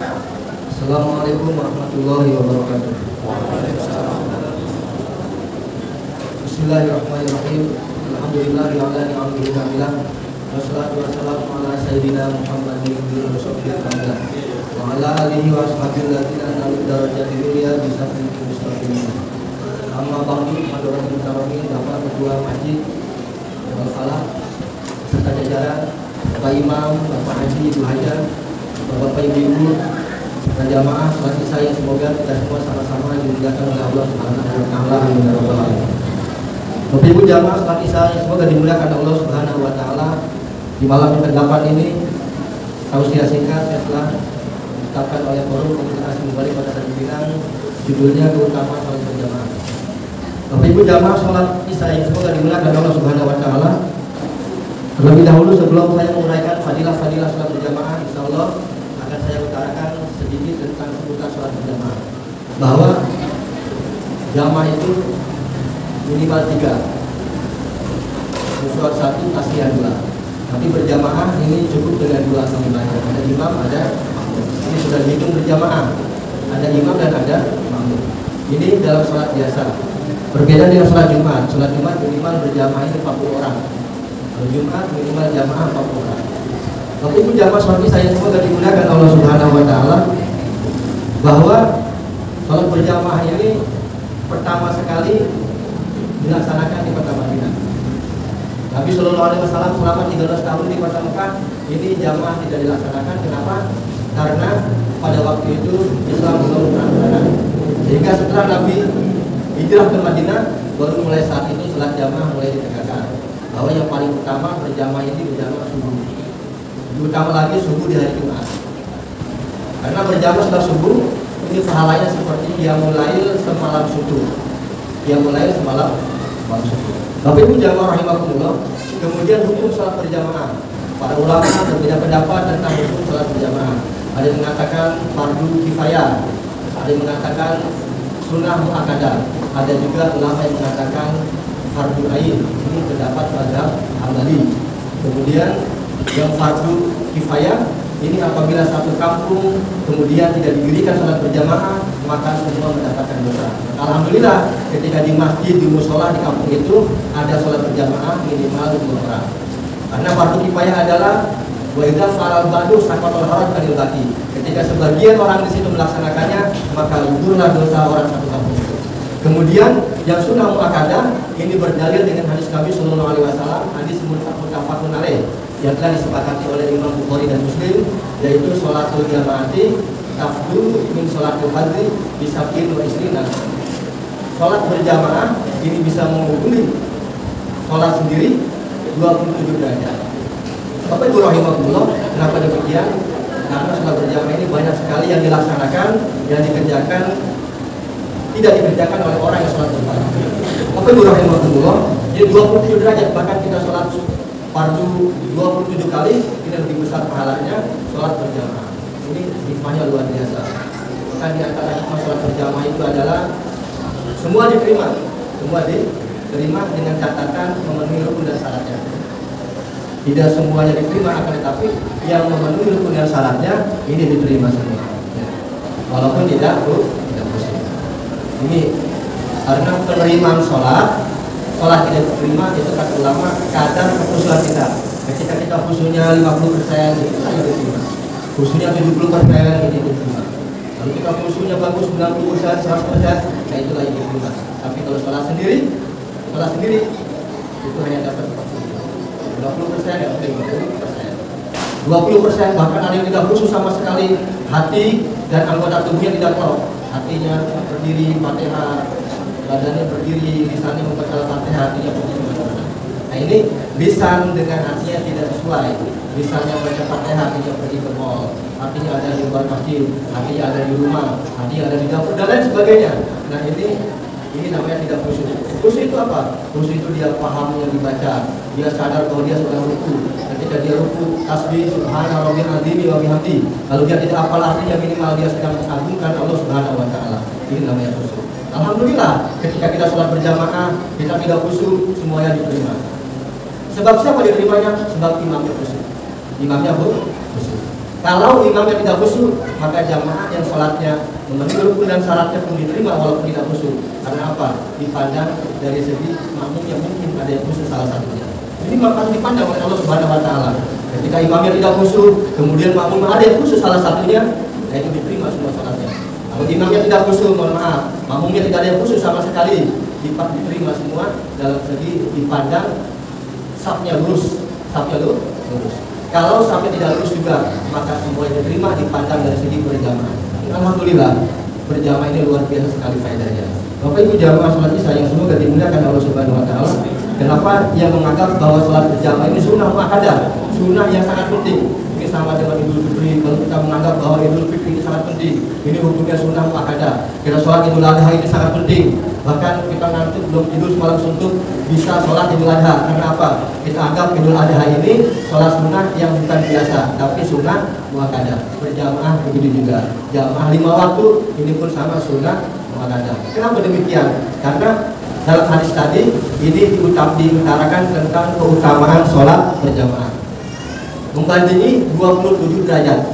Assalamualaikum warahmatullahi wabarakatuh. Bismillahirrahmanirrahim. Alhamdulillahirabbil alamin. Wassalatu wassalamu ala sayyidina Muhammadin rasulillah wa ala alihi wa ashabihi alladziina nalu darajatil mulia bi sabrin mustaqim. Amma ba'du, hadirin karamin, Bapak Ketua Masjid Wal Falah serta jajaran, Bapak Imam, Bapak Haji, Ibu Hajar, Bapak Ibu dan jamaah salat Isya yang semoga kita semua sama-sama dimuliakan oleh Allah Subhanahu wa taala. Amin ya rabbal alamin. Bapak Ibu jamaah salat Isya yang semoga dimuliakan Allah Subhanahu wa taala. Di malam yang ke-8 ini tausiah singkat yang telah ditetapkan oleh Forum Komunikasi Mubalik pada Pimpinan, judulnya keutamaan salat berjamaah. Bapak Ibu jamaah salat Isya yang semoga dimuliakan Allah Subhanahu wa taala. Terlebih dahulu sebelum saya menguraikan fadilah-fadilah salat berjamaah, insyaallah akan saya utarakan sedikit tentang seputar salat berjamaah. Bahwa jamaah itu minimal 3, musyawarah 1, tasbih 2. Tapi berjamaah ini cukup dengan 2 atau 5. Ada imam, ada makmum. Ini sudah dihitung berjamaah. Ada imam dan ada makmum. Ini dalam salat biasa. Berbeda dengan salat Jumat. Salat Jumat minimal berjamaah ini 40 orang. Kalau Jumat minimal jamaah 40 orang. Tapi pun jamaah salat saya semoga dimuliakan Allah Subhanahu wa taala, bahwa salat berjamaah ini pertama sekali dilaksanakan di Kota Madinah. Nabi Shallallahu Alaihi Wasallam selama 13 tahun di Kota Mekah ini jamaah tidak dilaksanakan. Kenapa? Karena pada waktu itu Islam belum merata. Sehingga setelah Nabi hijrah ke Madinah, baru mulai saat itu salat jamaah mulai ditegakkan. Bahwa yang paling utama berjamaah ini berjamaah subuh. Utama lagi subuh di hari Jumat. Karena berjamaah setelah subuh ini pahalanya seperti yang mulai semalam subuh. Yang mulai semalam subuh. Tapi itu jamaah rahimakumullah. Kemudian hukum salat berjamaah. Para ulama berbeda pendapat tentang hukum salat berjamaah. Ada yang mengatakan fardu kifayah, ada yang mengatakan sunnah muakkadah, ada juga ulama yang mengatakan fardu ain. Ini pendapat mazhab Hambali. Kemudian yang fardu kifayah ini apabila satu kampung kemudian tidak didirikan salat berjamaah, maka semua mendapatkan dosa. Alhamdulillah ketika di masjid, di musola di kampung itu ada salat berjamaah minimal 2 orang. Karena fardu kifayah adalah wa idza fa'al ba'du saqatul haraj anil baqi. Ketika sebagian orang di situ melaksanakannya, maka gugurlah dosa orang satu kampung itu. Kemudian yang sunnah muakkadah ini berdalil dengan hadis Nabi Shallallahu Alaihi Wasallam, hadis muttafaqun alaih yang telah disepakati oleh Imam Bukhari dan Muslim, yaitu sholatul jamaati tafdu min sholatul fardhi bisab'in wa isrina. Sholat berjamaah ini bisa mengungguli sholat sendiri 27 derajat. Bapak Ibu rahimahullah, kenapa demikian? Karena sholat berjamaah ini banyak sekali yang dilaksanakan, yang dikerjakan, tidak dikerjakan oleh orang yang sholat berjamaah. Bapak Ibu rahimahullah, jadi 27 derajat, bahkan kita sholat fardu 27 kali ini lebih besar pahalanya sholat berjamaah. Ini hikmahnya luar biasa. Maka di antara hikmah sholat berjamaah itu adalah semua diterima dengan catatan memenuhi rukun dan syaratnya. Tidak semuanya diterima, akan tetapi yang memenuhi rukun dan syaratnya ini diterima semua. Walaupun tidak khusyuk. Ini karena penerimaan sholat tidak diterima itu kata ulama kadar kekhusyuan kita. Ketika kita khusyuknya 50% itu saya diterima. Khusyuknya 70% ini diterima. Kalau kita khusyuknya bagus 90%, 100%, nah itulah yang diterima. Tapi kalau sholat sendiri itu hanya dapat 20% ya, 20% bahkan ada yang tidak khusyuk sama sekali, hati dan anggota tubuhnya tidak klop. Hatinya berdiri Fatihah, badannya berdiri, lisannya membaca Al-Fatihah, hatinya berdiri. Nah ini lisan dengan hatinya tidak sesuai. Lisannya baca Fatihah, hatinya pergi ke mall, hatinya ada di luar masjid, hatinya ada di rumah, hatinya ada di dapur dan lain sebagainya. Nah ini namanya tidak khusyuk. Khusyuk itu apa? Khusyuk itu dia paham yang dibaca, dia sadar bahwa dia sedang ruku. Ketika dia ruku, tasbih subhana rabbil azim wa bihamdi. Kalau dia tidak hafal artinya, minimal dia sedang mengagungkan Allah Subhanahu wa taala. Ini namanya khusyuk. Alhamdulillah ketika kita sholat berjamaah, kita tidak khusyuk, semuanya diterima. Sebab siapa diterimanya? Sebab imamnya khusyuk. Imamnya khusyuk. Kalau imamnya tidak khusyuk, maka jamaah yang sholatnya memenuhi rukun dan syaratnya pun diterima walaupun tidak khusyuk. Karena apa? Dipandang dari segi makmum yang mungkin ada yang khusyuk salah satunya. Ini harus dipandang oleh Allah Subhanahu Wa Taala. Ketika imamnya tidak khusyuk, kemudian makmum ada yang khusyuk salah satunya, ya itu diterima semua sholatnya. Kalau imamnya tidak khusyuk, mohon maaf, makmumnya tidak ada yang khusyuk sama sekali, diterima semua dalam segi dipandang safnya lurus, lurus. Kalau sampai tidak lurus juga, maka semuanya diterima dipandang dari segi berjamaah. Alhamdulillah, berjamaah ini luar biasa sekali faedahnya. Bapak Ibu jamaah sholat Isya yang semoga dimuliakan Allah Subhanahu Wa Taala. Kenapa yang menganggap bahwa sholat berjamaah ini sunnah muakkadah, sunnah yang sangat penting? Mungkin sama dengan Idul Fitri, kalau kita menganggap bahwa Idul Fitri ini sangat penting, ini hukumnya sunnah muakkadah. Kita sholat Idul Adha ini sangat penting. Bahkan kita nanti belum tidur semalam suntuk bisa sholat Idul Adha. Karena apa? Kita anggap Idul Adha ini sholat sunnah yang bukan biasa, tapi sunnah muakkadah. Berjamaah begitu juga. Jamaah 5 waktu ini pun sama sunnah muakkadah. Kenapa demikian? Karena dalam hadis tadi ini diutarakan tentang keutamaan sholat berjamaah. Membandingi 27 derajat.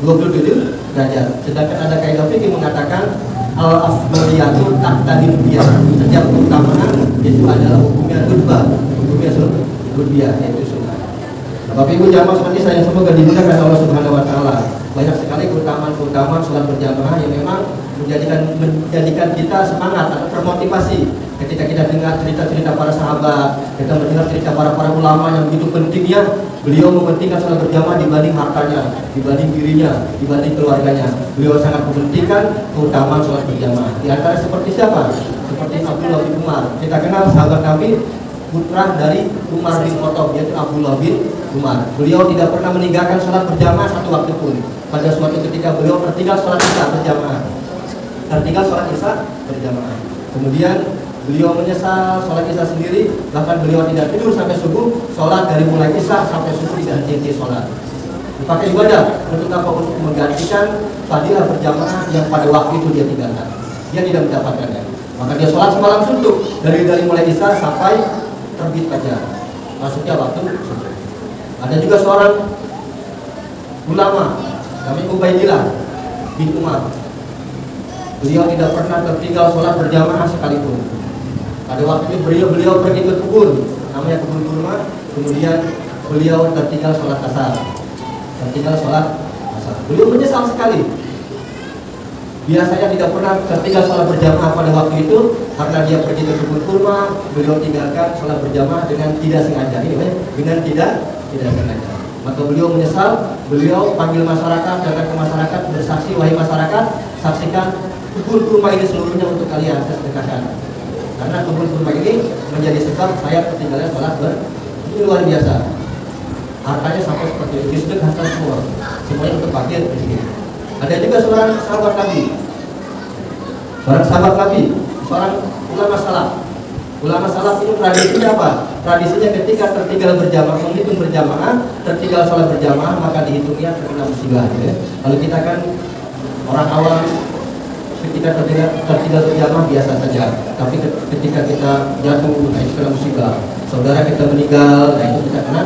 27 derajat. Sedangkan ada kaidah fikih mengatakan al-afdaliyatu taqtadil biyah. Setiap keutamaan itu adalah hukumnya rutbah, yaitu sunnah. Bapak Ibu jamaah seperti saya semoga dimuliakan Allah Subhanahu Wa Taala. Banyak sekali keutamaan sholat berjamaah yang memang menjadikan kita semangat atau termotivasi. Ketika kita dengar cerita-cerita para sahabat, kita mendengar cerita para ulama yang begitu pentingnya, beliau mementingkan sholat berjamaah dibanding hartanya, dibanding dirinya, dibanding keluarganya. Beliau sangat mementingkan keutamaan sholat berjamaah. Di antara seperti siapa? Seperti Abdullah bin Umar. Kita kenal sahabat Nabi, putra dari Umar bin Khattab, yaitu Abdullah bin Umar. Beliau tidak pernah meninggalkan sholat berjamaah satu waktu pun. Pada suatu ketika beliau tertinggal sholat Isya berjamaah. Kemudian beliau menyesal sholat Isya sendiri, bahkan beliau tidak tidur sampai subuh, sholat dari mulai Isya sampai subuh tidak henti sholat. Dipakai ibadah untuk apa? Untuk menggantikan fadilah berjamaah yang pada waktu itu dia tinggalkan. Dia tidak mendapatkannya. Maka dia sholat semalam suntuk dari mulai Isya sampai terbit fajar. Masuknya waktu subuh. Ada juga seorang ulama namanya Ubaidillah bin Umar. Beliau tidak pernah tertinggal sholat berjamaah sekalipun. Pada waktu itu beliau pergi ke kebun, namanya kebun kurma. Kemudian beliau tertinggal sholat asar. Beliau menyesal sekali. Biasanya tidak pernah tertinggal sholat berjamaah pada waktu itu karena dia pergi ke kebun kurma. Beliau tinggalkan sholat berjamaah dengan tidak sengaja. Dengan tidak sengaja. Maka beliau menyesal. Beliau panggil masyarakat, datang ke masyarakat bersaksi, wahai masyarakat, saksikan kebun kurma ini seluruhnya untuk kalian, saya sedekahkan. Karena kebun kurma ini menjadi sebab saya ketinggalan sholat ini luar biasa. Hartanya sampai seperti itu, disedekahkan semua, semuanya untuk fakir di sini. Ada juga seorang sahabat Nabi, seorang ulama salaf. Ulama salaf ini tradisinya apa? Tradisinya ketika tertinggal berjamaah, menghitung berjamaah, tertinggal sholat berjamaah, maka dihitungnya terkena musibah. Kalau kita kan orang awam, ketika tertinggal berjamaah biasa saja, tapi ketika kita jatuh, nah itu kena musibah. Saudara kita meninggal, nah itu kita kena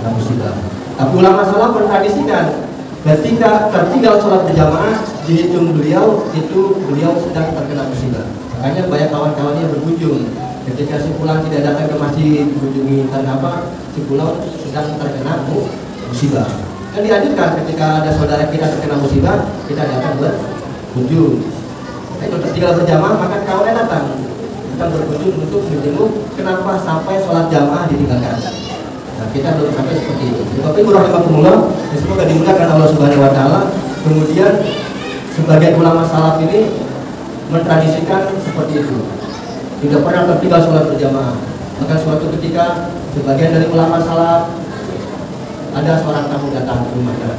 musibah. Tapi ulama salaf mentradisikan ketika tertinggal sholat berjamaah, dihitung beliau sedang terkena musibah. Makanya banyak kawan-kawannya berkunjung. Ketika si pulang tidak datang ke masjid mengunjungi karena apa? Si pulang sedang terkena musibah. Kan dianjurkan ketika ada saudara kita terkena musibah, kita datang berkunjung. Itu tertinggal berjamaah, maka kawannya datang berkunjung untuk menjenguk. Kenapa sampai sholat jamaah ditinggalkan? Nah, kita belum sampai seperti itu. Tapi rahimahumullah, semoga dimuliakan Allah Subhanahu Wa Taala. Kemudian sebagian ulama salaf ini mentradisikan seperti itu, tidak pernah tertinggal sholat berjamaah. Maka suatu ketika sebagian dari ulama salaf ada seorang tamu datang ke rumahnya.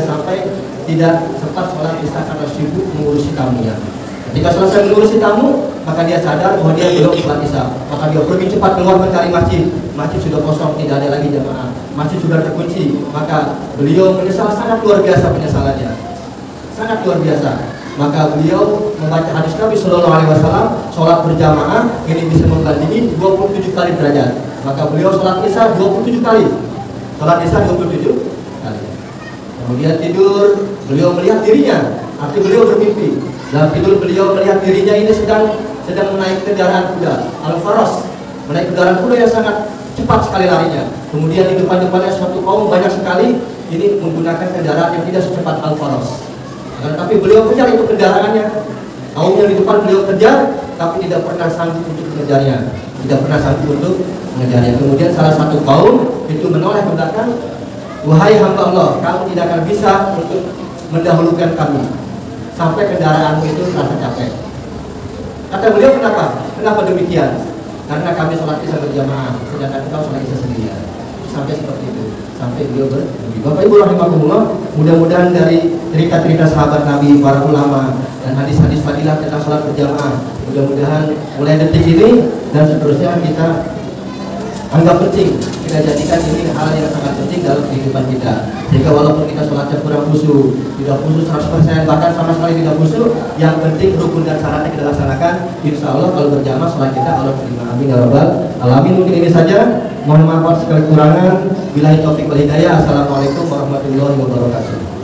Sampai tidak sempat sholat Isya karena sibuk mengurusi tamunya. Ketika selesai mengurusi tamu, maka dia sadar bahwa dia belum sholat Isya. Maka dia pergi cepat keluar mencari masjid. Masjid sudah kosong, tidak ada lagi jamaah. Masjid sudah terkunci. Maka beliau menyesal, sangat luar biasa penyesalannya. Sangat luar biasa. Maka beliau membaca hadis Nabi Shallallahu Alaihi Wasallam, sholat berjamaah ini bisa membandingi 27 kali derajat. Maka beliau sholat Isya 27 kali. Sholat Isya 27 Kemudian tidur, beliau melihat dirinya, arti beliau bermimpi. Dalam tidur beliau melihat dirinya ini sedang menaiki kendaraan kuda, Al-Faras, menaiki kendaraan kuda yang sangat cepat sekali larinya. Kemudian di depan-depannya suatu kaum banyak sekali ini menggunakan kendaraan yang tidak secepat Al-Faras. Tapi beliau kejar itu kendaraannya. Kaum yang di depan beliau kejar, tapi tidak pernah sanggup untuk mengejarnya. Tidak pernah sanggup untuk mengejarnya. Kemudian salah satu kaum itu menoleh ke belakang, wahai hamba Allah, kamu tidak akan bisa untuk mendahulukan kami sampai kendaraanmu itu terasa capek. Kata beliau, kenapa? Kenapa demikian? Karena kami sholat isya berjamaah, sedangkan kau sholat isya sendirian. Sampai seperti itu, sampai beliau bermimpi. Bapak Ibu rahimakumullah, mudah-mudahan dari cerita-cerita sahabat Nabi, para ulama, dan hadis-hadis fadilah tentang sholat berjamaah, mudah-mudahan mulai detik ini dan seterusnya kita anggap penting, kita jadikan ini hal yang sangat penting dalam kehidupan kita. Sehingga walaupun kita sholatnya kurang khusyuk, tidak khusyuk 100%, bahkan sama sekali tidak khusyuk, yang penting rukun dan syaratnya kita laksanakan. Insya Allah kalau berjamaah sholat kita Allah terima. Amin ya rabbal alamin. Mungkin ini saja. Mohon maaf segala kekurangan. Billahi taufik wal hidayah. Assalamualaikum warahmatullahi wabarakatuh.